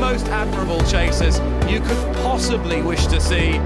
most admirable chasers you could possibly wish to see.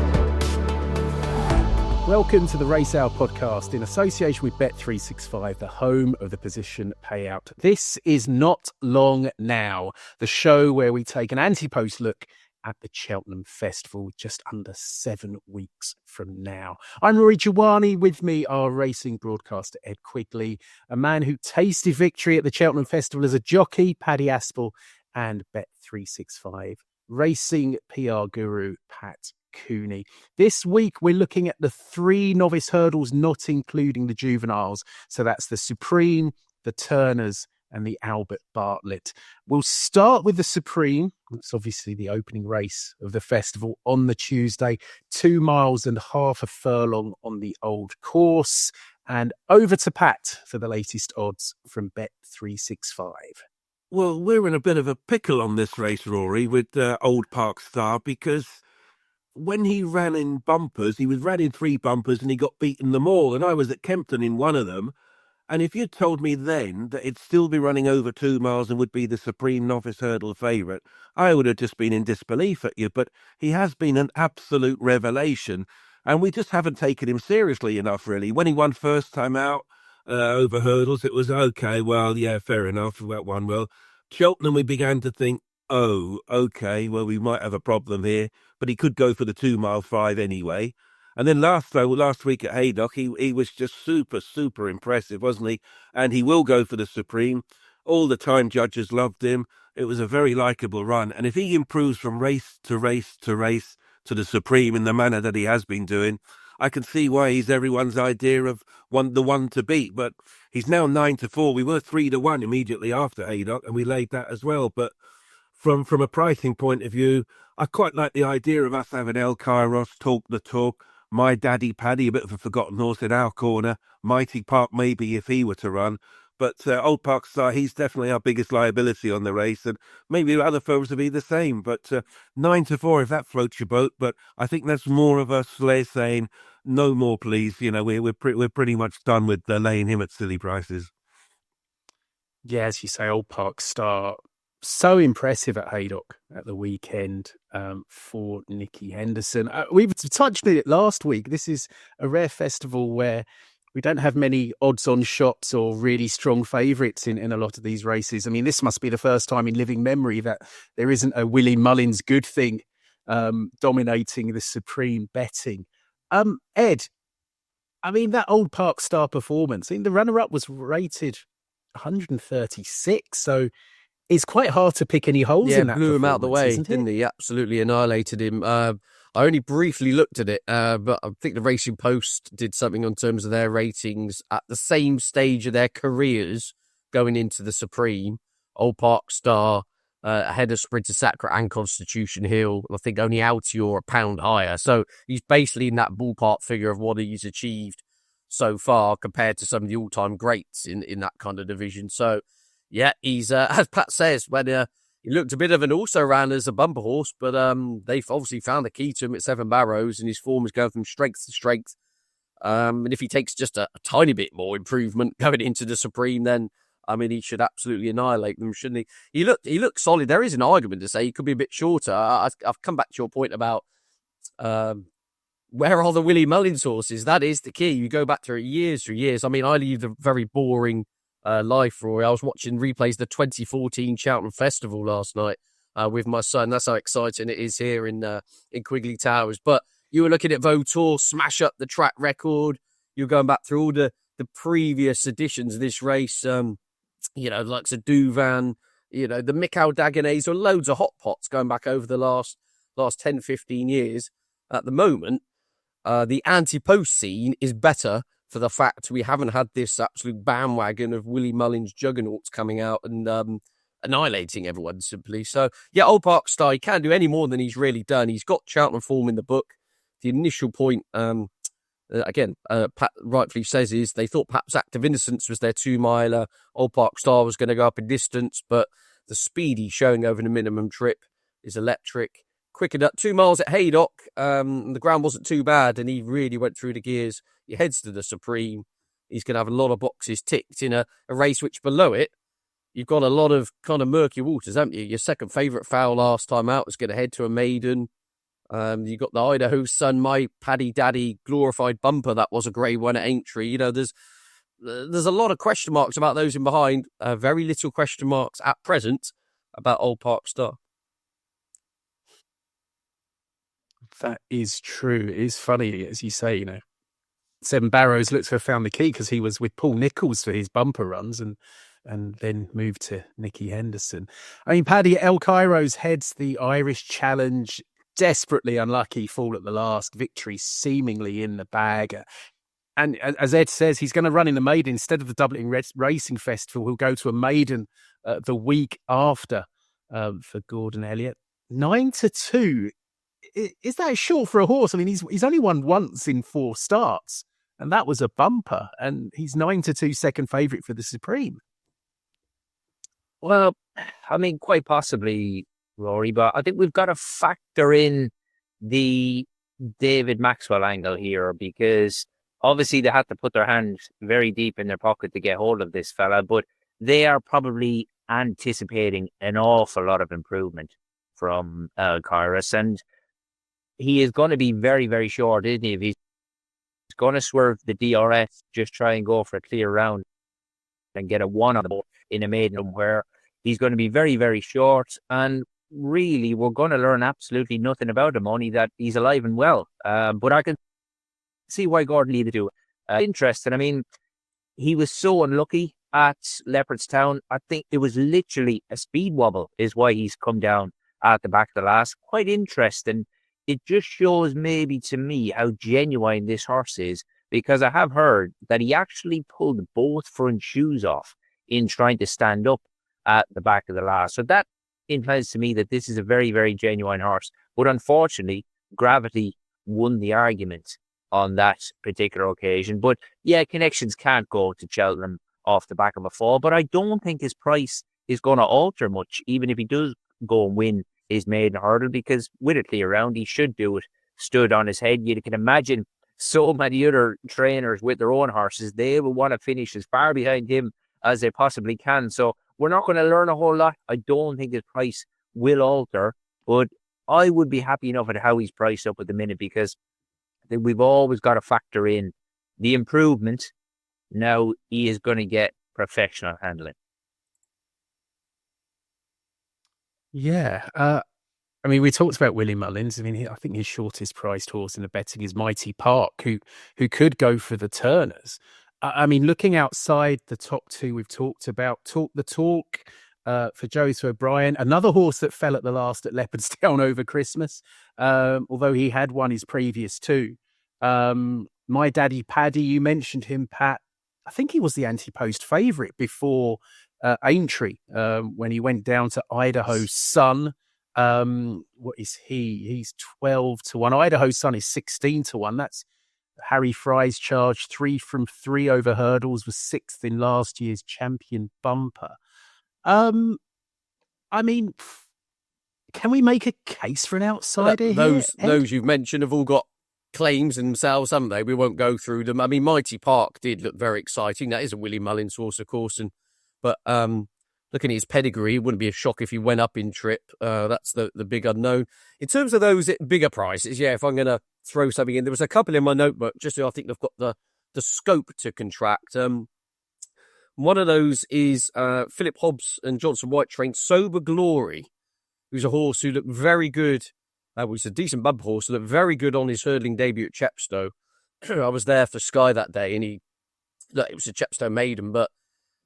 Welcome to the Racehour podcast in association with Bet365, the home of the position payout. This is Not Long Now, the show where we take an ante-post look at the Cheltenham Festival just under 7 weeks from now. I'm Rory Jiwani. With me, our racing broadcaster Ed Quigley, a man who tasted victory at the Cheltenham Festival as a jockey, Paddy Aspell, and Bet365 racing PR guru Pat Cooney. This week, we're looking at the 3 Novice Hurdles, not including the juveniles. So that's the Supreme, the Turners, and the Albert Bartlett. We'll start with the Supreme. It's obviously the opening race of the festival on the Tuesday, 2 miles and half a furlong on the old course. And over to Pat for the latest odds from Bet365. Well, we're in a bit of a pickle on this race, Rory, with Old Park Star, because when he ran in bumpers, he was ran in 3 bumpers and he got beaten them all. And I was at Kempton in one of them. And if you'd told me then that it'd still be running over 2 miles and would be the Supreme Novice Hurdle favourite, I would have just been in disbelief at you. But he has been an absolute revelation, and we just haven't taken him seriously enough, really. When he won first time out over hurdles, it was okay, well, yeah, fair enough, that one well. Cheltenham, we began to think, oh, okay, well, we might have a problem here, but he could go for the 2 mile 5 anyway. And then last week at Haydock, he was just super impressive, wasn't he? And he will go for the Supreme. All the time judges loved him. It was a very likeable run. And if he improves from race to race to race to the Supreme in the manner that he has been doing, I can see why he's everyone's idea of the one to beat. But he's now 9-4. We were 3-1 immediately after Haydock, and we laid that as well. But from a pricing point of view, I quite like the idea of us having El Kairos talk the talk. My Daddy Paddy, a bit of a forgotten horse in our corner. Mighty Park, maybe, if he were to run. But Old Park Star, he's definitely our biggest liability on the race. And maybe other firms will be the same. But 9-4, if that floats your boat. But I think that's more of us saying, no more, please. You know, we're pretty much done with laying him at silly prices. Yeah, as you say, Old Park Star, so impressive at Haydock at the weekend for Nicky Henderson. We've touched on it last week. This is a rare festival where we don't have many odds-on shots or really strong favourites in a lot of these races. I mean, this must be the first time in living memory that there isn't a Willie Mullins good thing dominating the Supreme betting. Ed, I mean, that Old Park Star performance, I mean, the runner-up was rated 136, so it's quite hard to pick any holes in that. Yeah, blew him out the way, didn't he? Absolutely annihilated him. I only briefly looked at it, but I think the Racing Post did something on terms of their ratings at the same stage of their careers going into the Supreme. Old Park Star, ahead of Sprinter Sacra and Constitution Hill. I think only Altior a pound higher. So he's basically in that ballpark figure of what he's achieved so far compared to some of the all-time greats in that kind of division. So, yeah, he's, as Pat says, when he looked a bit of an also-ran as a bumper horse, but they've obviously found the key to him at 7 Barrows, and his form is going from strength to strength. And if he takes just a tiny bit more improvement going into the Supreme, then, I mean, he should absolutely annihilate them, shouldn't he? He looked solid. There is an argument to say he could be a bit shorter. I've come back to your point about where are the Willie Mullins horses? That is the key. You go back through years. I mean, I leave the very boring life, Rory. I was watching replays of the 2014 Cheltenham Festival last night with my son. That's how exciting it is here in Quigley Towers. But you were looking at Vautour smash up the track record. You're going back through all the previous editions of this race. Like the Duvan, the Mikhail Dagenets, or loads of hot pots going back over the last 10, 15 years. At the moment, the ante-post scene is better for the fact we haven't had this absolute bandwagon of Willie Mullins juggernauts coming out and annihilating everyone simply. So, yeah, Old Park Star, he can't do any more than he's really done. He's got Cheltenham form in the book. The initial point, Pat rightfully says, is they thought perhaps Act of Innocence was their 2 miler. Old Park Star was going to go up in distance, but the speed he's showing over the minimum trip is electric. Quickened up 2 miles at Haydock. The ground wasn't too bad, and he really went through the gears. He heads to the Supreme. He's going to have a lot of boxes ticked in a race which below it you've got a lot of kind of murky waters, haven't you? Your second favourite foul last time out was going to head to a maiden. You've got the Idaho Sun, my Paddy Daddy glorified bumper. That was a grey one at Aintree. You know, there's a lot of question marks about those in behind. Very little question marks at present about Old Park Star. That is true. It is funny, as you say, you know. Seven Barrows looks to have found the key because he was with Paul Nicholls for his bumper runs and then moved to Nicky Henderson. I mean, Paddy, El Cairo's heads the Irish Challenge. Desperately unlucky fall at the last. Victory seemingly in the bag. And as Ed says, he's going to run in the maiden instead of the Dublin Racing Festival. He'll go to a maiden the week after for Gordon Elliott. 9-2. Is that short for a horse? I mean, he's only won once in 4 starts, and that was a bumper. And he's 9-2 second favourite for the Supreme. Well, I mean, quite possibly, Rory, but I think we've got to factor in the David Maxwell angle here, because obviously they had to put their hand very deep in their pocket to get hold of this fella, but they are probably anticipating an awful lot of improvement from Kairos, and he is going to be very, very short, isn't he? If he's going to swerve the DRS, just try and go for a clear round and get a 1 on the board in a maiden, where he's going to be very, very short, and really we're going to learn absolutely nothing about him, only that he's alive and well. But I can see why Gordon Lee to do it. Interesting. I mean, he was so unlucky at Leopardstown. I think it was literally a speed wobble is why he's come down at the back of the last. Quite interesting. It just shows maybe to me how genuine this horse is, because I have heard that he actually pulled both front shoes off in trying to stand up at the back of the last. So that implies to me that this is a very, very genuine horse. But unfortunately, gravity won the argument on that particular occasion. But yeah, connections can't go to Cheltenham off the back of a fall. But I don't think his price is going to alter much, even if he does go and win his maiden hurdle, because with a clear round, he should do it stood on his head. You can imagine so many other trainers with their own horses, they will want to finish as far behind him as they possibly can. So we're not going to learn a whole lot. I don't think his price will alter, but I would be happy enough at how he's priced up at the minute, because we've always got to factor in the improvement. Now he is going to get professional handling. Yeah. I mean, we talked about Willie Mullins. I mean, I think his shortest priced horse in the betting is Mighty Park, who could go for the Turners. I mean, looking outside the top 2 we've talked about, Talk the Talk for Joey O'Brien, another horse that fell at the last at Leopardstown over Christmas, although he had won his previous 2. My Daddy Paddy, you mentioned him, Pat. I think he was the ante-post favourite before Aintree when he went down to Idaho Sun. What is he? He's 12-1. Idaho Sun is 16-1. That's Harry Fry's charge. 3 from 3 over hurdles, was 6th in last year's champion bumper. I mean, can we make a case for an outsider here? Those you've mentioned have all got claims in themselves, haven't they? We won't go through them. I mean, Mighty Park did look very exciting. That is a Willie Mullins horse, of course, but looking at his pedigree, it wouldn't be a shock if he went up in trip. That's the big unknown. In terms of those at bigger prices, yeah, if I'm going to throw something in, there was a couple in my notebook, just so I think they've got the scope to contract. One of those is Philip Hobbs and Johnson White trained Sober Glory, who's a horse who looked very good. Was a decent bump horse, looked very good on his hurdling debut at Chepstow. I was there for Sky that day, and it was a Chepstow maiden, but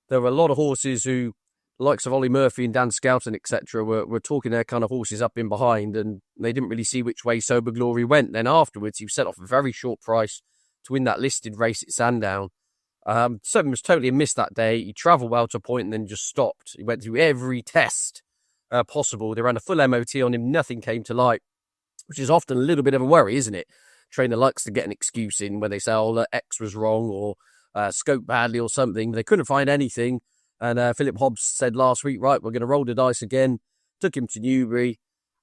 there were a lot of horses who, the likes of Ollie Murphy and Dan Skelton, etc., were talking their kind of horses up in behind, and they didn't really see which way Sober Glory went. Then afterwards, he set off a very short price to win that listed race at Sandown. Something was totally amiss that day. He travelled well to a point and then just stopped. He went through every test possible. They ran a full MOT on him. Nothing came to light, which is often a little bit of a worry, isn't it? Trainer likes to get an excuse in when they say, oh, X was wrong or scoped badly or something. They couldn't find anything. And Philip Hobbs said last week, right, we're going to roll the dice again. Took him to Newbury.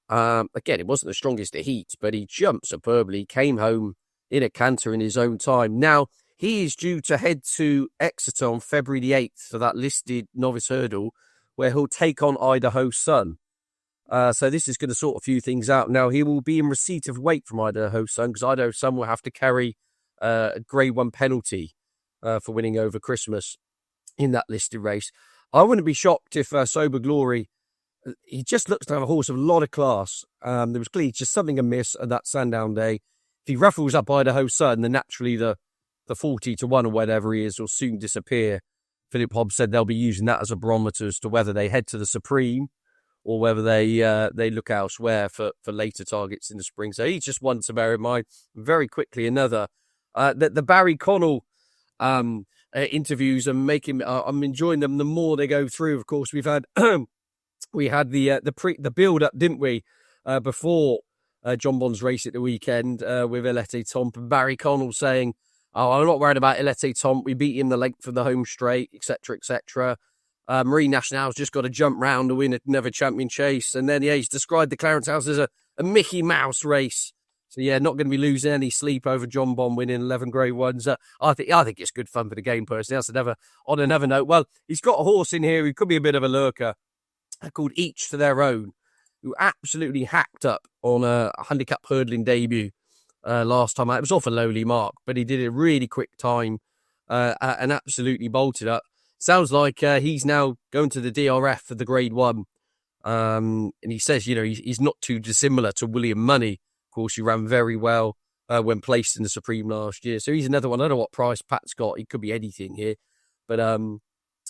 Again, it wasn't the strongest of heats, but he jumped superbly, came home in a canter in his own time. Now, he is due to head to Exeter on February the 8th for that listed Novice Hurdle. where he'll take on Idaho's Sun. So this is going to sort a few things out. Now, he will be in receipt of weight from Idaho's Sun, because Idaho's Sun will have to carry a Grade 1 penalty for winning over Christmas in that listed race. I wouldn't be shocked if Sober Glory, he just looks to have a horse of a lot of class. There was clearly just something amiss at that Sandown day. If he ruffles up Idaho's Sun, then naturally the 40 to 1 or whatever he is will soon disappear. Philip Hobbs said they'll be using that as a barometer as to whether they head to the Supreme or whether they look elsewhere for later targets in the spring. So he's just one to bear in mind. Very quickly, another. The Barry Connell interviews and I'm enjoying them the more they go through. Of course, we've had we had the build up, didn't we, before John Bond's race at the weekend with Elete Tomp, and Barry Connell saying, "Oh, I'm not worried about Elete Tomp. We beat him the length of the home straight, etc., etc." Marine National's just got to jump round to win another champion chase, and then he's described the Clarence House as a Mickey Mouse race. So yeah, not going to be losing any sleep over John Bond winning 11 Grade 1s. I think it's good fun for the game personally. That's on another note. Well, he's got a horse in here who could be a bit of a lurker, called Each to Their Own, who absolutely hacked up on a handicap hurdling debut last time out. It was off a lowly mark, but he did a really quick time and absolutely bolted up. Sounds like he's now going to the DRF for the Grade 1. And he says, he's not too dissimilar to William Money. Of course, he ran very well when placed in the Supreme last year. So he's another one. I don't know what price Pat's got. He could be anything here. But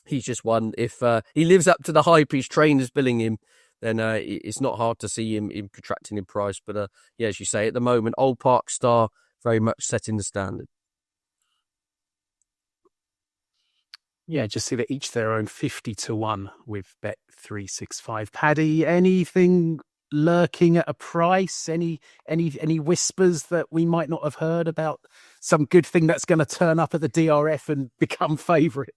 he's just one. If he lives up to the hype his trainer's billing him, then it's not hard to see him contracting in price. But yeah, as you say, at the moment, Old Park Star very much setting the standard. Yeah, just see that Each their own 50 to 1 with Bet365. Paddy, anything lurking at a price? Any whispers that we might not have heard about some good thing that's going to turn up at the DRF and become favourite?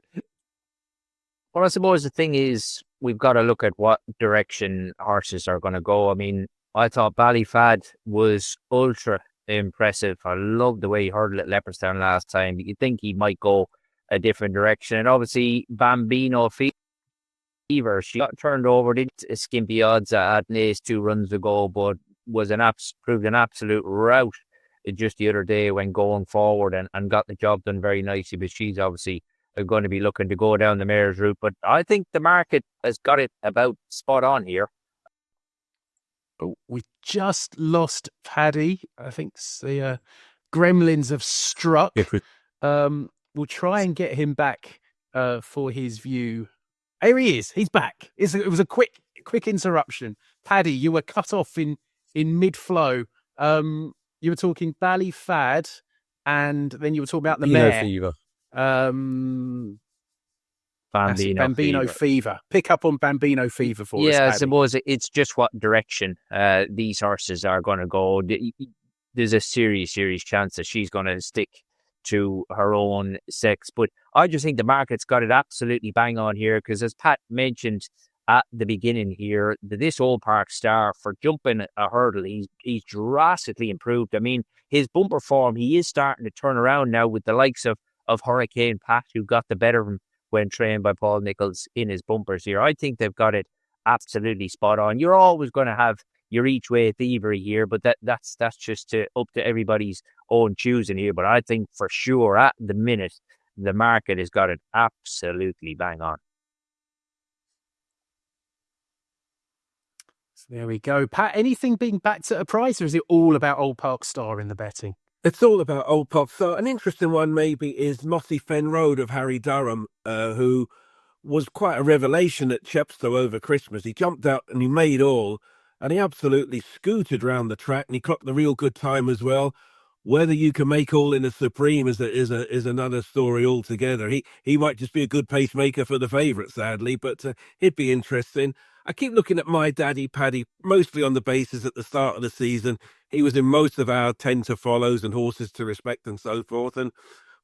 Well, I suppose the thing is, we've got to look at what direction horses are going to go. I mean, I thought Ballyfad was ultra impressive. I loved the way he hurdled at Leopardstown last time. You'd think he might go a different direction. And obviously, Bambino Fever, she got turned over, did skimpy odds at Naas 2 runs ago, but was proved an absolute rout just the other day when going forward and got the job done very nicely. But she's obviously going to be looking to go down the mare's route. But I think the market has got it about spot on here. We just lost Paddy. I think the gremlins have struck. We'll try and get him back for his view. Here he is. He's back. It was a quick interruption. Paddy, you were cut off in mid-flow. You were talking Ballyfad, and then you were talking about the mare. Fever. Bambino Fever. Pick up on Bambino Fever for us, Yeah, Paddy. I suppose it's just what direction these horses are going to go. There's a serious chance that she's going to stick to her own sex. But I just think the market's got it absolutely bang on here, because as Pat mentioned at the beginning here, this Old Park Star, for jumping a hurdle, he's drastically improved. I mean, his bumper form, he is starting to turn around now with the likes of Hurricane Pat, who got the better of him when trained by Paul Nicholls in his bumpers here. I think they've got it absolutely spot on. You're always going to have your each way thievery here, but that's just up to everybody's own choosing here. But I think for sure at the minute the market has got it absolutely bang on. So there we go. Pat, anything being backed at a price, or is it all about Old Park Star in the betting? It's all about Old Park Star. An interesting one maybe is Mossy Fen Road of Harry Durham, who was quite a revelation at Chepstow over Christmas. He jumped out and he made all, and he absolutely scooted round the track, and he clocked the real good time as well. Whether you can make all in a Supreme is another story altogether. He might just be a good pacemaker for the favourite, sadly, but it'd be interesting. I keep looking at My Daddy Paddy, mostly on the basis at the start of the season he was in most of our 10 to follows and horses to respect and so forth. And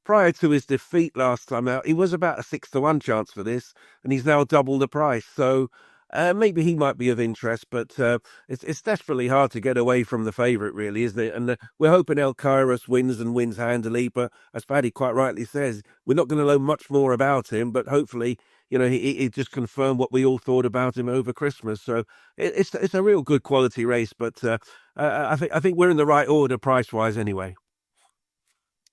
prior to his defeat last time out, he was about a 6 to 1 chance for this, and he's now double the price. So maybe he might be of interest, but it's desperately hard to get away from the favourite, really, isn't it? And we're hoping El Kairos wins and wins handily, but as Paddy quite rightly says, we're not going to know much more about him, but hopefully, he just confirmed what we all thought about him over Christmas. So it's a real good quality race, but I think we're in the right order price-wise anyway.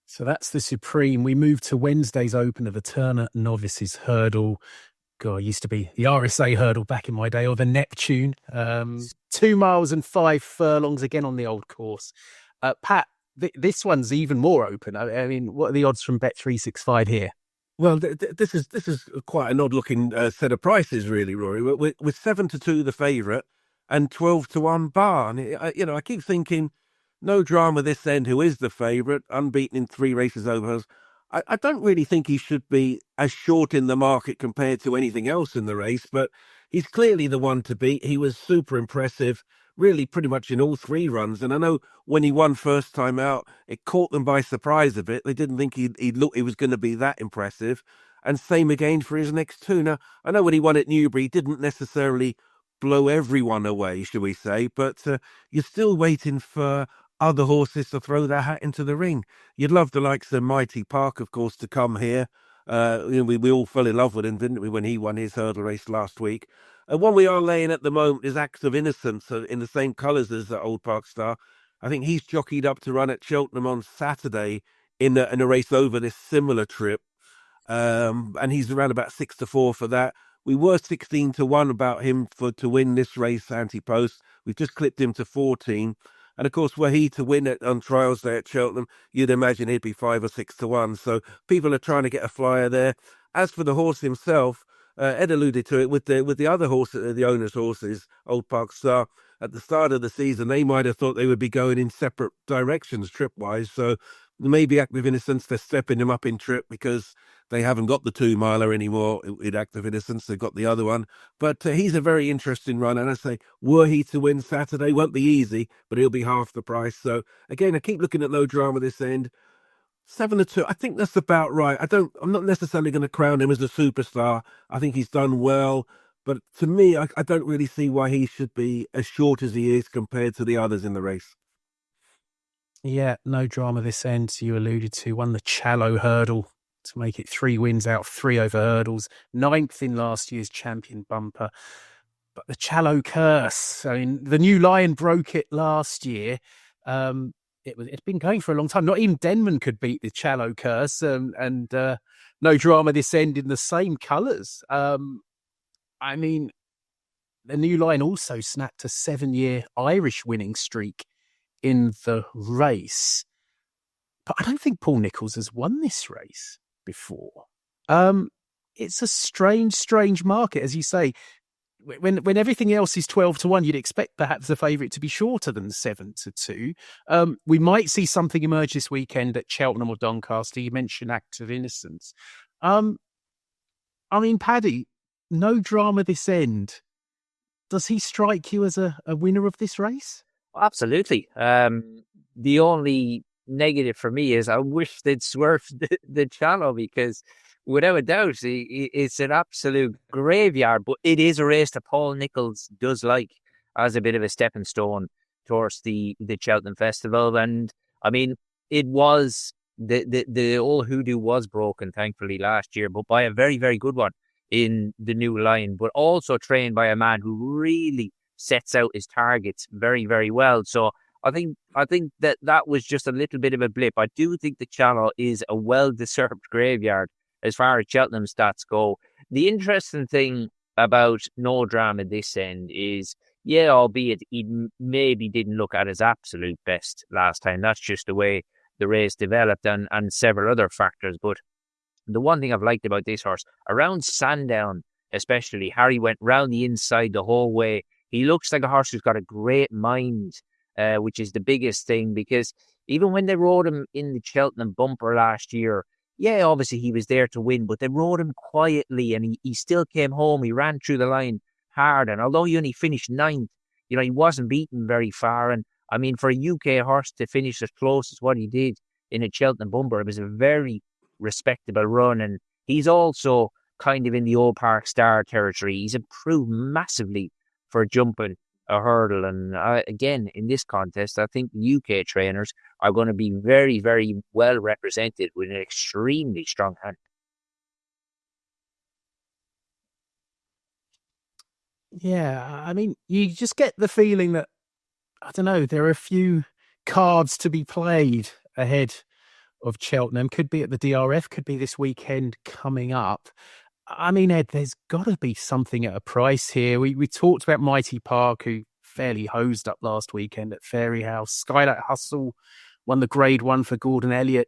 So that's the Supreme. We move to Wednesday's Open of the Turner Novices Hurdle. God, it used to be the RSA Hurdle back in my day, or the Neptune. 2 miles and 5 furlongs again on the old course. Pat, this one's even more open. I mean, what are the odds from Bet365 here? Well, this is quite an odd-looking set of prices, really, Rory. With 7-2 the favourite and 12-1 bar. And I keep thinking, No Drama this end, who is the favourite, unbeaten in 3 races over us. I don't really think he should be as short in the market compared to anything else in the race, but he's clearly the one to beat. He was super impressive, really pretty much in all 3 runs. And I know when he won first time out, it caught them by surprise a bit. They didn't think he was going to be that impressive. And same again for his next 2. Now, I know when he won at Newbury, he didn't necessarily blow everyone away, shall we say, but you're still waiting for other horses to throw their hat into the ring. You'd love the likes of Mighty Park, of course, to come here. We all fell in love with him, didn't we, when he won his hurdle race last week? And one we are laying at the moment is Acts of Innocence, in the same colours as the Old Park Star. I think he's jockeyed up to run at Cheltenham on Saturday in a race over this similar trip. And he's around about 6-4 for that. We were 16-1 about him to win this race, ante-post. We've just clipped him to 14. And of course, were he to win it on trials day at Cheltenham, you'd imagine he'd be 5 or 6-1. So people are trying to get a flyer there. As for the horse himself, Ed alluded to it with the other horse, the owner's horses, Old Park Star. At the start of the season, they might have thought they would be going in separate directions trip-wise. So maybe Act of Innocence, they're stepping him up in trip because they haven't got the 2 miler anymore in Act of Innocence. They've got the other one. But he's a very interesting run. And I say, were he to win Saturday, won't be easy, but he'll be half the price. So again, I keep looking at No Drama this end. 7-2. I think that's about right. I'm not necessarily going to crown him as a superstar. I think he's done well. But to me, I don't really see why he should be as short as he is compared to the others in the race. Yeah, No Drama this end. You alluded to, won the Challow Hurdle to make it 3 wins out of 3 over hurdles. 9th in last year's champion bumper. But the Curse, I mean, the New Lion broke it last year. It's been going for a long time. Not even Denman could beat the Curse, and No Drama this end in the same colours. I mean, the New Lion also snapped a 7-year Irish winning streak in the race. But I don't think Paul Nicholls has won this race before. It's a strange market, as you say. When everything else is 12-1, you'd expect perhaps the favourite to be shorter than 7-2. We might see something emerge this weekend at Cheltenham or Doncaster. You mentioned Act of Innocence. I mean, Paddy, No Drama this end. Does he strike you as a winner of this race? Absolutely. The only negative for me is I wish they'd swerved the channel, because without a doubt, it's an absolute graveyard, but it is a race that Paul Nicholls does like as a bit of a stepping stone towards the Cheltenham Festival. And I mean, it was the old hoodoo was broken, thankfully, last year, but by a very, very good one in the New Lion, but also trained by a man who really sets out his targets very, very well. So I think that was just a little bit of a blip. I do think the channel is a well-deserved graveyard as far as Cheltenham stats go. The interesting thing about No Drama this end is, yeah, albeit he maybe didn't look at his absolute best last time. That's just the way the race developed and several other factors. But the one thing I've liked about this horse, around Sandown especially, Harry went round the inside the whole way. He looks like a horse who's got a great mind, which is the biggest thing, because even when they rode him in the Cheltenham bumper last year, yeah, obviously he was there to win, but they rode him quietly and he still came home. He ran through the line hard. And although he only finished 9th, he wasn't beaten very far. And I mean, for a UK horse to finish as close as what he did in a Cheltenham bumper, it was a very respectable run. And he's also kind of in the Old Park Star territory. He's improved massively for jumping a hurdle. And again, in this contest, I think UK trainers are going to be very, very well represented with an extremely strong hand. Yeah, I mean, you just get the feeling that, I don't know, there are a few cards to be played ahead of Cheltenham. Could be at the DRF, could be this weekend coming up. I mean, Ed, there's got to be something at a price here. We talked about Mighty Park, who fairly hosed up last weekend at Fairyhouse. Skylight Hustle won the Grade 1 for Gordon Elliott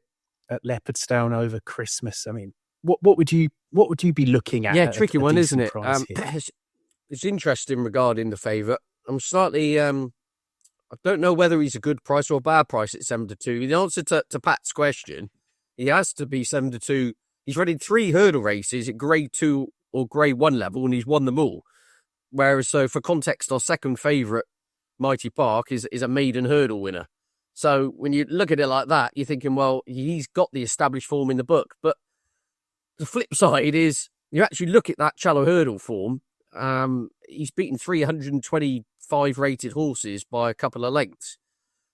at Leopardstown over Christmas. I mean, what would you be looking at? Yeah, tricky one, isn't it? It's It's interesting regarding the favourite. I'm slightly, I don't know whether he's a good price or a bad price at 7-2. The answer to Pat's question, he has to be 7-2. He's running 3 hurdle races at Grade 2 or Grade 1 level, and he's won them all. Whereas, so for context, our second favourite, Mighty Park, is a maiden hurdle winner. So when you look at it like that, you're thinking, well, he's got the established form in the book. But the flip side is, you actually look at that shallow hurdle form, he's beaten 325 rated horses by a couple of lengths.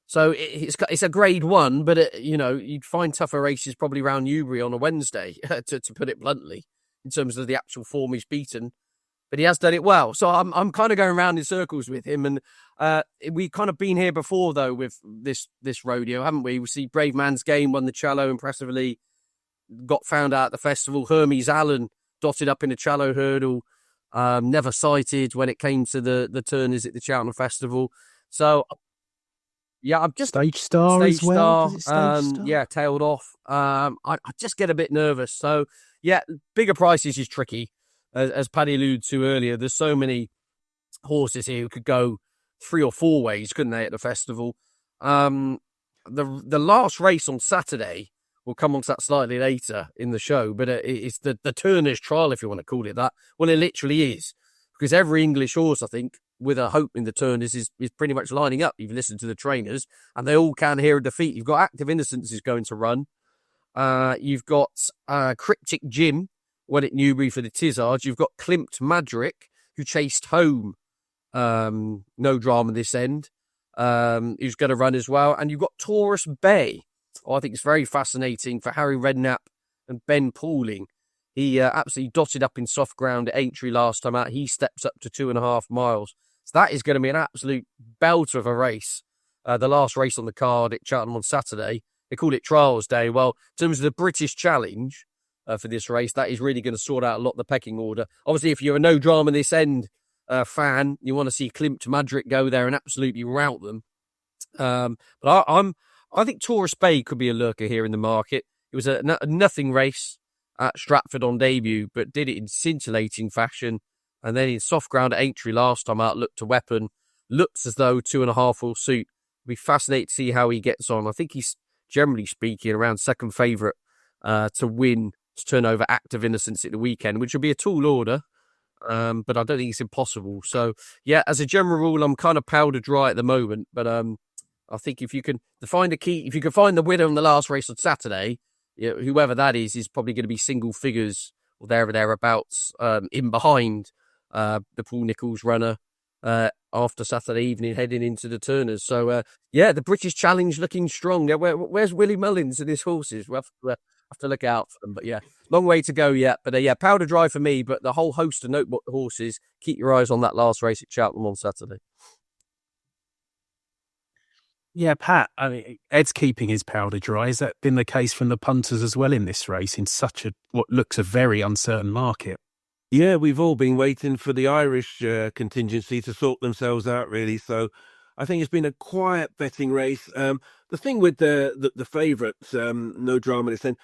So it's a Grade 1, but you'd find tougher races probably around Newbury on a Wednesday, to put it bluntly, in terms of the actual form he's beaten. But he has done it well. So I'm kind of going around in circles with him. And we've kind of been here before, though, with this rodeo, haven't we? We see Brave Man's Game won the Challow impressively, got found out at the festival. Hermes Allen dotted up in a Challow hurdle, never sighted when it came to the turners at the Cheltenham Festival. So, yeah, I'm just... Stage Star as well? Stage Star? Yeah, tailed off. I just get a bit nervous. So, yeah, bigger prices is tricky. As Paddy alluded to earlier, there's so many horses here who could go 3 or 4 ways, couldn't they, at the festival? The last race on Saturday, we'll come on to that slightly later in the show, but it's the Turner's Trial, if you want to call it that. Well, it literally is, because every English horse, I think, with a hope in the Turners is pretty much lining up. You've listened to the trainers, and they all can hear a defeat. You've got Active Innocence is going to run. You've got Cryptic Jim, went at Newbury for the Tizzards. You've got Klimt Madrick, who chased home No Drama this end, who's going to run as well. And you've got Taurus Bay. I think it's very fascinating for Harry Redknapp and Ben Pauling. He absolutely dotted up in soft ground at Aintree last time out. He steps up to 2.5 miles. So that is going to be an absolute belter of a race. The last race on the card at Cheltenham on Saturday. They called it Trials Day. Well, in terms of the British Challenge for this race, that is really going to sort out a lot of the pecking order. Obviously, if you're a No Drama This End fan, you want to see Klimt Madrick go there and absolutely rout them. But I think Taurus Bay could be a lurker here in the market. It was a nothing race at Stratford on debut, but did it in scintillating fashion. And then in soft ground at Aintree last time out, looked a weapon. Looks as though 2.5 will suit. It'll be fascinating to see how he gets on. I think he's, generally speaking, around second favourite to win, to turn over Active Innocence at the weekend, which will be a tall order. But I don't think it's impossible. So, yeah, as a general rule, I'm kind of powder dry at the moment. But I think if you can find if you can find the winner in the last race on Saturday, whoever that is probably going to be single figures or there or thereabouts in behind the Paul Nicholls runner after Saturday evening, heading into the Turners. So, the British Challenge looking strong. Where's Willie Mullins and his horses? We'll have to look out for them. But, yeah, long way to go yet. But, powder dry for me. But the whole host of notebook horses, keep your eyes on that last race at Cheltenham on Saturday. Yeah, Pat, I mean, Ed's keeping his powder dry. Has that been the case from the punters as well in this race in such what looks a very uncertain market? Yeah, we've all been waiting for the Irish contingency to sort themselves out, really. So I think it's been a quiet betting race. The thing with the favourites, No Drama This End,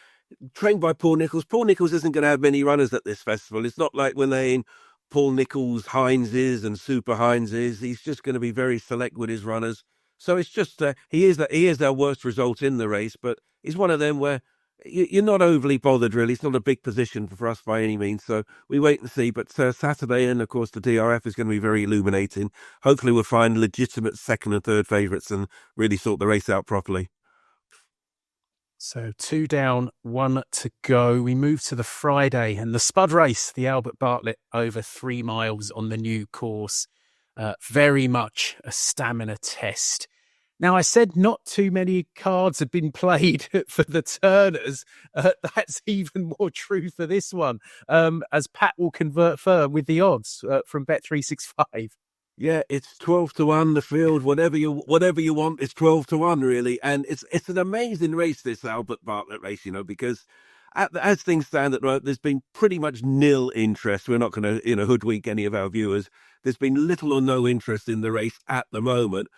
trained by Paul Nicholls. Paul Nicholls isn't going to have many runners at this festival. It's not like when they're in Paul Nicholls Hineses and Super Hineses. He's just going to be very select with his runners. So it's just he is their worst result in the race, but he's one of them where you're not overly bothered, really. It's not a big position for us by any means, so we wait and see. But Saturday, and of course the DRF is going to be very illuminating. Hopefully we'll find legitimate second and third favourites and really sort the race out properly. So 2 down, 1 to go. We move to the Friday and the Spud race, the Albert Bartlett over 3 miles on the new course. Very much a stamina test. Now, I said not too many cards had been played for the Turners. That's even more true for this one, as Pat will confirm with the odds from Bet365. Yeah, it's 12 to 1. The field, whatever you want, it's 12 to 1 really, and it's an amazing race, this Albert Bartlett race, because as things stand at the moment, there's been pretty much nil interest. We're not going to hoodwink any of our viewers. There's been little or no interest in the race at the moment.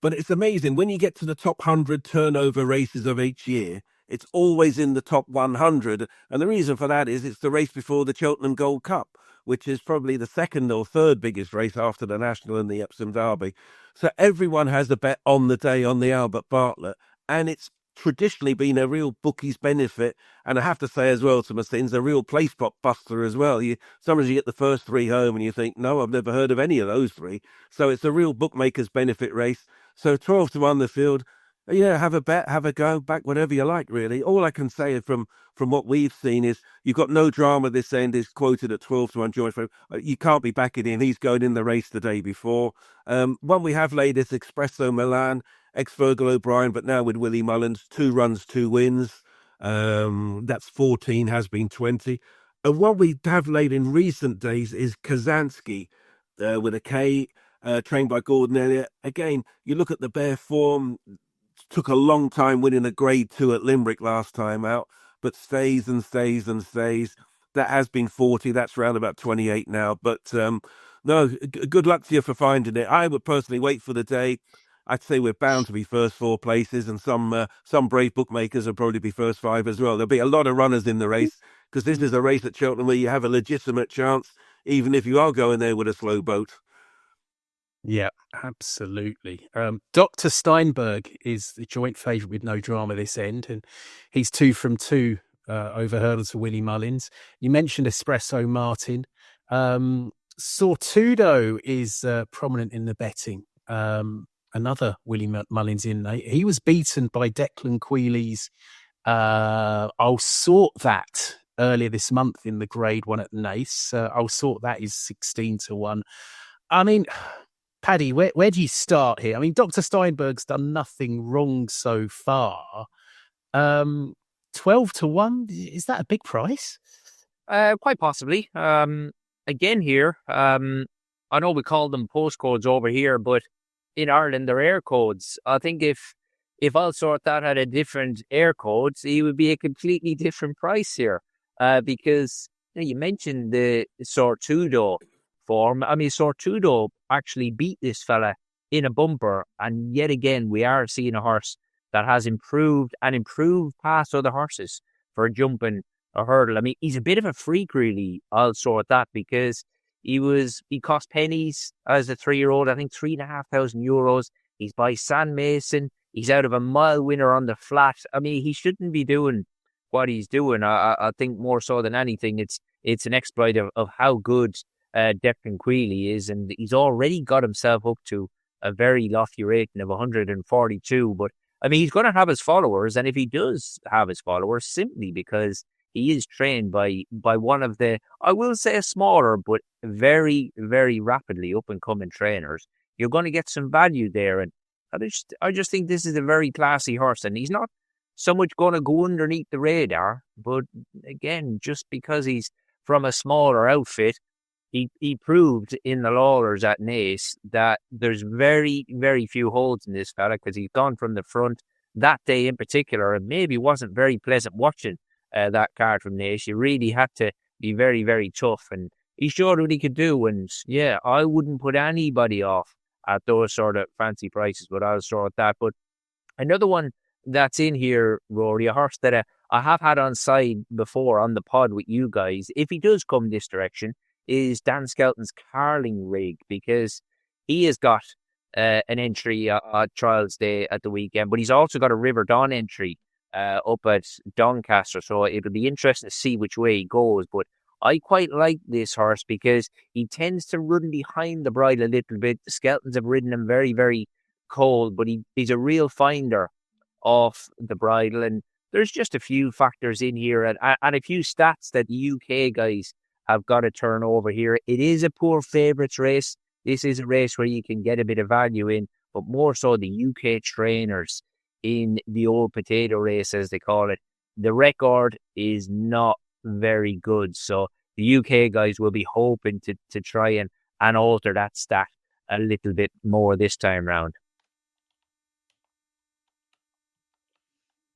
But it's amazing, when you get to the top 100 turnover races of each year, it's always in the top 100. And the reason for that is it's the race before the Cheltenham Gold Cup, which is probably the second or third biggest race after the National and the Epsom Derby. So everyone has a bet on the day on the Albert Bartlett. And it's traditionally been a real bookie's benefit. And I have to say as well, to my sins, a real place prop buster as well. Sometimes you get the first 3 home and you think, no, I've never heard of any of those 3. So it's a real bookmaker's benefit race. So 12 to 1 the field. Yeah, have a bet, have a go, back whatever you like, really. All I can say from what we've seen is you've got No Drama this end is quoted at 12 to 1. George, you can't be backing in. He's going in the race the day before. One we have laid is Espresso Milan, ex-Virgil O'Brien, but now with Willie Mullins, 2 runs, 2 wins. That's 14, has been 20. And what we have laid in recent days is Kazansky with a K, trained by Gordon Elliott. Again, you look at the bare form, took a long time winning a grade 2 at Limerick last time out, but stays and stays and stays. That has been 40. That's around about 28 now. But no, good luck to you for finding it. I would personally wait for the day. I'd say we're bound to be first 4 places, and some brave bookmakers will probably be first 5 as well. There'll be a lot of runners in the race, because this is a race at Cheltenham where you have a legitimate chance, even if you are going there with a slow boat. Yeah, absolutely. Dr. Steinberg is the joint favourite with No Drama this end, and he's 2 from 2 over hurdle to Willie Mullins. You mentioned Espresso Martin. Sortudo is prominent in the betting. Another Willie Mullins inmate. He was beaten by Declan Quigley's I'll Sort That earlier this month in the Grade 1 at Naas. I'll Sort That is 16 to 1. I mean, Paddy, where do you start here? I mean, Dr. Steinberg's done nothing wrong so far. 12 to 1, is that a big price? Quite possibly. Again here, I know we call them postcodes over here, but in Ireland they're air codes. I think if I'll Sort That had a different air codes, it would be a completely different price here. Because you mentioned the Sortudo form. I mean, Sortudo actually beat this fella in a bumper, and yet again we are seeing a horse that has improved past other horses for jumping a hurdle. I mean, he's a bit of a freak, really. I'll Sort That, because he cost pennies as a 3-year-old. I think €3,500. He's by San Mason. He's out of a mile winner on the flat. I mean, he shouldn't be doing what he's doing. I think more so than anything, it's an exploit of how good Declan Quigley is, and he's already got himself up to a very lofty rating of 142. But I mean, he's going to have his followers, and if he does have his followers, simply because he is trained by one of the, I will say, a smaller but very, very rapidly up and coming trainers, you're going to get some value there. And I just think this is a very classy horse, and he's not so much going to go underneath the radar. But again, just because he's from a smaller outfit, he proved in the Lawlers at Naas that there's very, very few holes in this fella, because he's gone from the front that day in particular, and maybe wasn't very pleasant watching that card from Naas. You really had to be very, very tough, and he showed what he could do. And yeah, I wouldn't put anybody off at those sort of fancy prices, but I'll Sort That. But another one that's in here, Rory, a horse that I have had on side before on the pod with you guys, if he does come this direction, is Dan Skelton's Carling Rig, because he has got an entry at Trials Day at the weekend, but he's also got a River Dawn entry up at Doncaster, so it'll be interesting to see which way he goes. But I quite like this horse because he tends to run behind the bridle a little bit. The Skeltons have ridden him very, very cold, but he's a real finder of the bridle. And there's just a few factors in here and a few stats that the UK guys have got to turn over here. It is a poor favourites race. This is a race where you can get a bit of value in, but more so the UK trainers in the old potato race, as they call it. The record is not very good. So the UK guys will be hoping to try and alter that stat a little bit more this time round.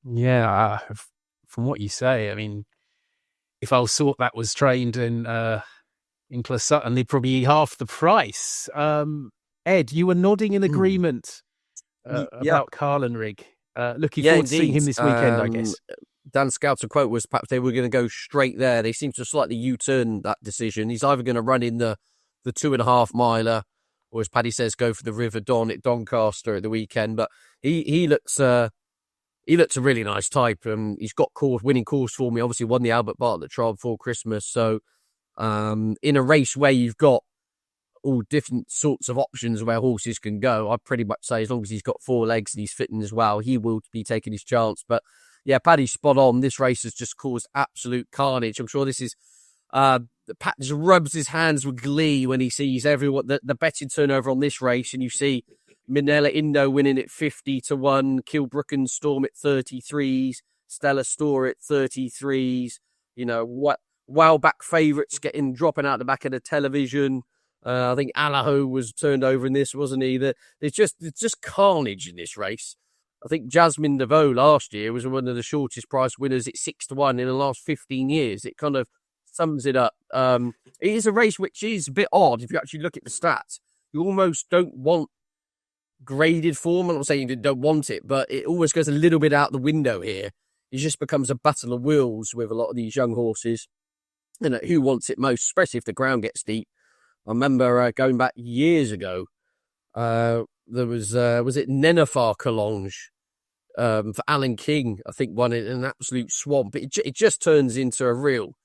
Yeah, from what you say, I mean, if I thought that was trained in Clasutton, they'd probably be half the price. Ed, you were nodding in agreement about Carlinrig. Looking forward to seeing him this weekend, I guess. Dan Scout's quote was perhaps they were going to go straight there. They seem to slightly U-turn that decision. He's either going to run in the 2.5 miler, or as Paddy says, go for the River Don at Doncaster at the weekend. But he looks a really nice type. He's got winning course for me. Obviously won the Albert Bartlett trial before Christmas. So in a race where you've got all different sorts of options where horses can go, I'd pretty much say as long as he's got 4 legs and he's fitting as well, he will be taking his chance. But yeah, Paddy's spot on. This race has just caused absolute carnage. I'm sure this is Pat just rubs his hands with glee when he sees everyone the betting turnover on this race, and you see Minella Indo winning at 50-1, Kilbrook and Storm at 33s, Stella Store at 33s. You know what? Wowback favourites dropping out the back of the television. I think Allaho was turned over in this, wasn't he? There's just carnage in this race. I think Jasmine DeVoe last year was one of the shortest price winners at 6-1 in the last 15 years. It kind of sums it up. It is a race which is a bit odd if you actually look at the stats. You almost don't want graded form. I'm not saying you don't want it, but it always goes a little bit out the window here. It just becomes a battle of wills with a lot of these young horses. And who wants it most, especially if the ground gets deep. I remember going back years ago, there was it Nenafar Collonge for Alan King, I think, won it in an absolute swamp. It just turns into a real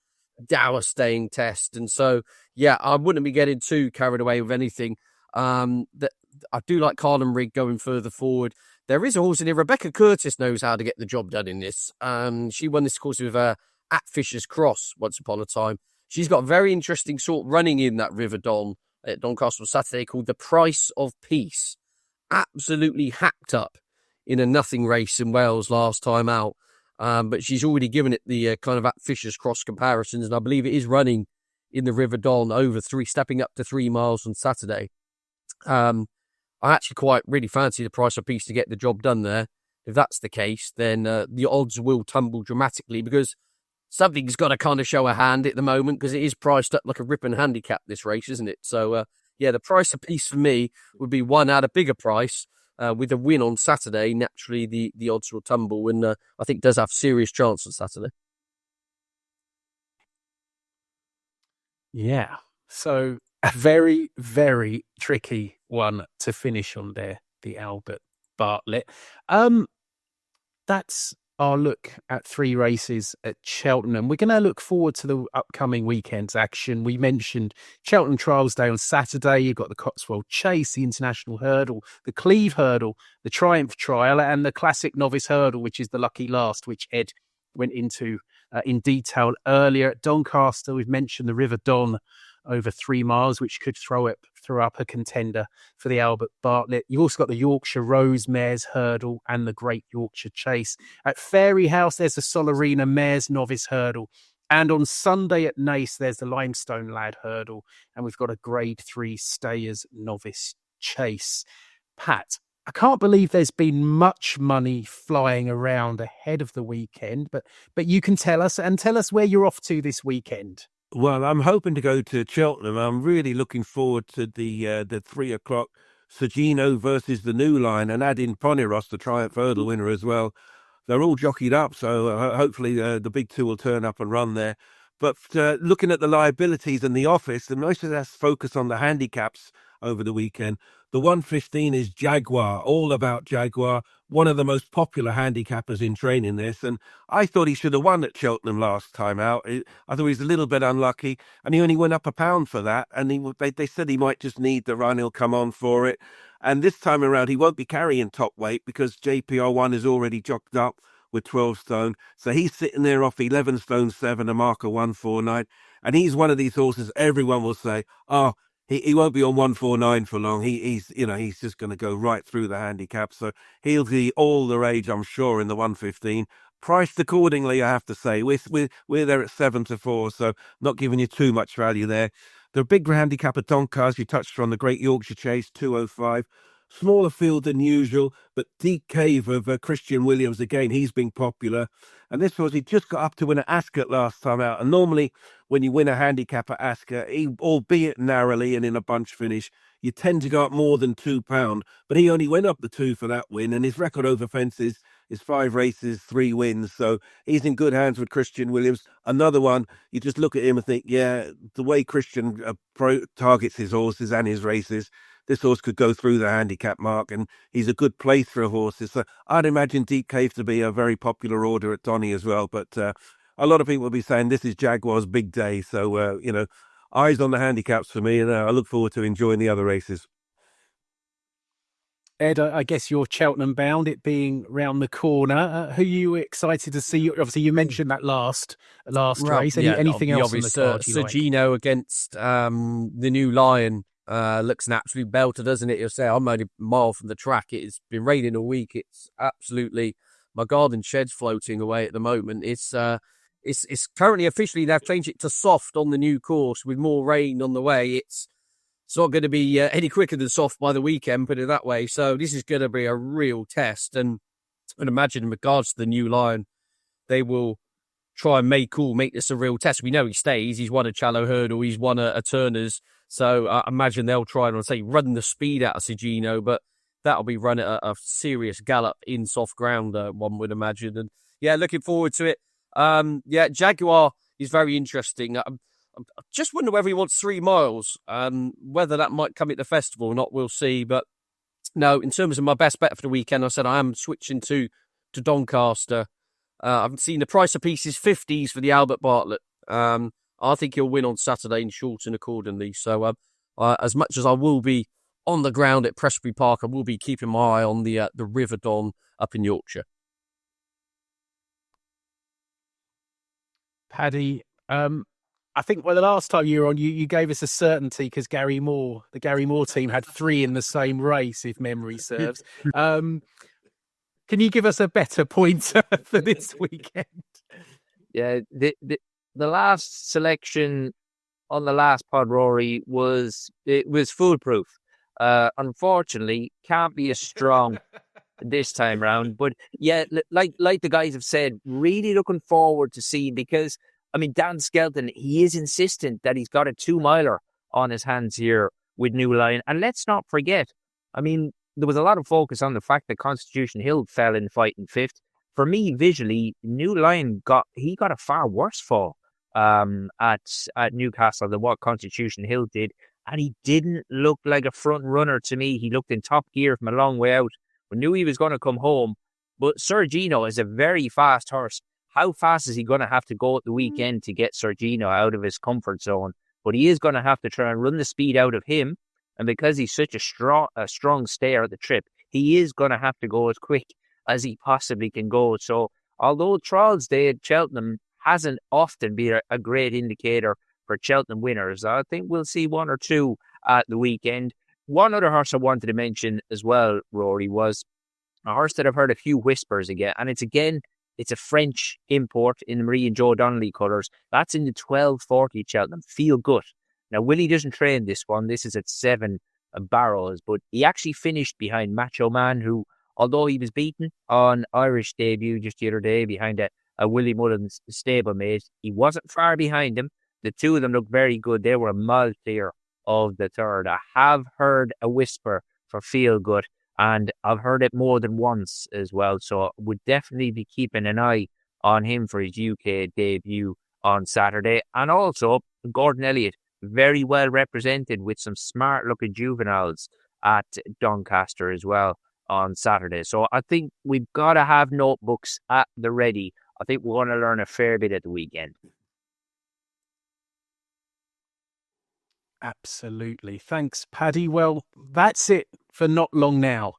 dour staying test. And so, yeah, I wouldn't be getting too carried away with anything. That I do like Carlinrig going further forward. There is a horse in here. Rebecca Curtis knows how to get the job done in this. She won this course with at Fisher's Cross once upon a time. She's got a very interesting sort running in that River Don at Doncaster on Saturday called the Price of Peace. Absolutely hacked up in a nothing race in Wales last time out. But she's already given it the kind of at Fisher's Cross comparisons, and I believe it is running in the River Don stepping up to 3 miles on Saturday. I actually quite really fancy the Price of Peace to get the job done there. If that's the case, then the odds will tumble dramatically because something's got to kind of show a hand at the moment because it is priced up like a ripping handicap, this race, isn't it? So, yeah, the Price of Peace for me would be one at a bigger price. With a win on Saturday, naturally the odds will tumble, and I think does have serious chance on Saturday. Yeah, so a very, very tricky one to finish on there, the Albert Bartlett. That's our look at 3 races at Cheltenham. We're going to look forward to the upcoming weekend's action. We mentioned Cheltenham Trials Day on Saturday. You've got the Cotswold Chase, the International Hurdle, the Cleve Hurdle, the Triumph Trial, and the classic Novice Hurdle, which is the lucky last, which Ed went into in detail earlier. At Doncaster, we've mentioned the River Don over 3 miles, which could throw up a contender for the Albert Bartlett. You've also got the Yorkshire Rose Mares Hurdle and the Great Yorkshire Chase. At Fairyhouse, there's the Solarina Mares Novice Hurdle. And on Sunday at Naas, there's the Limestone Lad Hurdle. And we've got a Grade 3 Stayers Novice Chase. Pat, I can't believe there's been much money flying around ahead of the weekend, but you can tell us where you're off to this weekend. Well, I'm hoping to go to Cheltenham. I'm really looking forward to the 3 o'clock Sagino versus the New Line, and add in Poniros, the Triumph Hurdle winner as well. They're all jockeyed up, so hopefully the big 2 will turn up and run there. But looking at the liabilities in the office, and most of us focus on the handicaps over the weekend. The 115 is Jaguar, all about Jaguar, one of the most popular handicappers in training this. And I thought he should have won at Cheltenham last time out. I thought he was a little bit unlucky, and he only went up £1 for that. And they said he might just need the run. He'll come on for it. And this time around, he won't be carrying top weight because JPR1 is already jocked up with 12 stone. So he's sitting there off 11 stone 7, a marker 149. And he's one of these horses everyone will say, oh, he won't be on 149 for long. He's just going to go right through the handicap. So he'll be all the rage, I'm sure, in the 115. Priced accordingly, I have to say. We're there at 7-4, so not giving you too much value there. The big handicap at Doncaster, you touched on the Great Yorkshire Chase, 205. Smaller field than usual, but Deep Cave of Christian Williams, again, he's been popular. And this was, he just got up to win at Ascot last time out. And normally, when you win a handicap at Ascot, albeit narrowly and in a bunch finish, you tend to go up more than £2. But he only went up the 2 for that win, and his record over fences is 5 races, 3 wins. So he's in good hands with Christian Williams. Another one, you just look at him and think, yeah, the way Christian targets his horses and his races, this horse could go through the handicap mark, and he's a good place for horses. So I'd imagine Deep Cave to be a very popular order at Donny as well. But a lot of people will be saying this is Jaguar's big day. So, eyes on the handicaps for me, and I look forward to enjoying the other races. Ed, I guess you're Cheltenham bound, it being round the corner. Who are you excited to see? Obviously, you mentioned that last race. Anything else on the card you like? Sergino against the New Lion looks an absolute belter, doesn't it? You'll say, I'm only a mile from the track. It's been raining all week. It's absolutely, my garden shed's floating away at the moment. It's currently officially, they've changed it to soft on the new course with more rain on the way. It's not going to be any quicker than soft by the weekend, put it that way. So this is going to be a real test. And I'd imagine in regards to the New Lion, they will try and make this a real test. We know he stays. He's won a Cheltenham Hurdle. He's won a Turner's. So I imagine they'll try and run the speed out of Sergino, but that'll be run at a serious gallop in soft ground, one would imagine. And yeah, looking forward to it. Jaguar is very interesting. I just wonder whether he wants 3 miles. Whether that might come at the festival or not, we'll see. But no, in terms of my best bet for the weekend, I said I am switching to Doncaster. I've seen the price of pieces 50s for the Albert Bartlett. I think he'll win on Saturday and shorten accordingly. So as much as I will be on the ground at Prestbury Park, I will be keeping my eye on the River Don up in Yorkshire. Paddy, I think the last time you were on, you gave us a certainty because the Gary Moore team had 3 in the same race, if memory serves. Can you give us a better pointer for this weekend? Yeah, the last selection on the last pod, Rory, was foolproof. Unfortunately, can't be as strong this time round. But yeah, like the guys have said, really looking forward to seeing, because I mean, Dan Skelton, he is insistent that he's got a 2-miler on his hands here with New Lion. And let's not forget, I mean, there was a lot of focus on the fact that Constitution Hill fell in fighting 5th. For me, visually, New Lion got a far worse fall at Newcastle than what Constitution Hill did. And he didn't look like a front runner to me. He looked in top gear from a long way out. We knew he was going to come home. But Sergino is a very fast horse. How fast is he going to have to go at the weekend to get Sergino out of his comfort zone? But he is going to have to try and run the speed out of him. And because he's such a strong stayer at the trip, he is going to have to go as quick as he possibly can go. So although Trials Day at Cheltenham hasn't often been a great indicator for Cheltenham winners, I think we'll see 1 or 2 at the weekend. One other horse I wanted to mention as well, Rory, was a horse that I've heard a few whispers again. And it's a French import in the Marie and Joe Donnelly colours. That's in the 12:40 Cheltenham. Feel Good. Now, Willie doesn't train this one. This is at 7 Barrows, but he actually finished behind Macho Man, who, although he was beaten on Irish debut just the other day behind a Willie Mullins stablemate, he wasn't far behind him. The two of them looked very good. They were a mile clear of the third. I have heard a whisper for Feel Good, and I've heard it more than once as well. So would definitely be keeping an eye on him for his UK debut on Saturday. And also Gordon Elliott, very well represented with some smart looking juveniles at Doncaster as well on Saturday. So I think we've got to have notebooks at the ready. I think we're going to learn a fair bit at the weekend. Absolutely. Thanks, Paddy. Well, that's it for Not Long Now.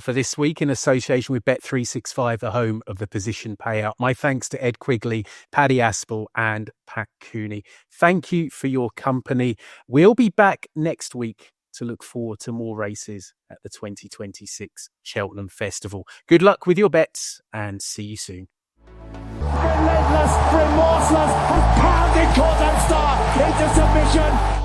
for this week in association with Bet365, the home of the position payout. My thanks to Ed Quigley, Paddy Aspell and Pat Cooney. Thank you for your company. We'll be back next week to look forward to more races at the 2026 Cheltenham Festival. Good luck with your bets and see you soon. Relentless, remorseless, and pounding Cordon Star into submission.